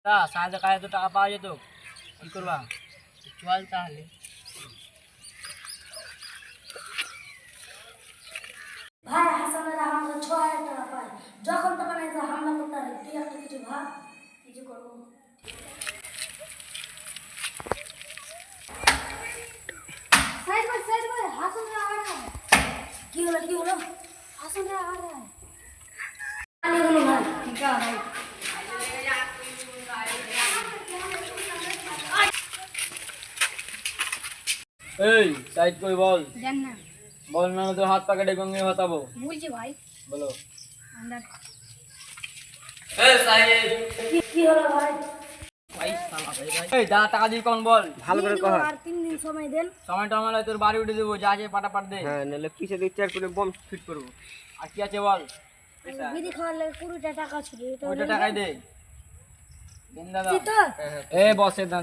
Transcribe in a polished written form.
সাহায্য কাজে তো টাকা পাওয়া যেত, কি করবা? চল তাহলে। ভাই হাসানের আমাকে ৬,০০০ টাকা পায়, যখন তখন এসে হামলা করতে পারে। তুই একটা কিছু ভাব, কিছু করবো। কি হলো কি হলো? হাসানের ভাই ঠিক আছে ভাই। এই সাইড কই বল। জান না বল না তো হাত পাকে গঙ্গে হতাবো। বুঝছি ভাই। বলো। আন্দার এই সাইড কি হলো ভাই? ভাই সালা ভাই ভাই। এই যা টাকা দিই কোন বল। ভালো করে কহ। আর 3 দিন সময় দেন। সময়টা আমার তোর বাড়ি উঠে দেবো, যা আছে পাটাপাট দে। হ্যাঁ, নাহলে কিসে দিয়ে চার করে বম ফিট করবো। আর কি আছে বল। বিড়ি খাওয়ার লাগে 20টা টাকা ছিল, এটা ওইটা টাকাই দে। দিন দাদা। চিতো এ বসে দান।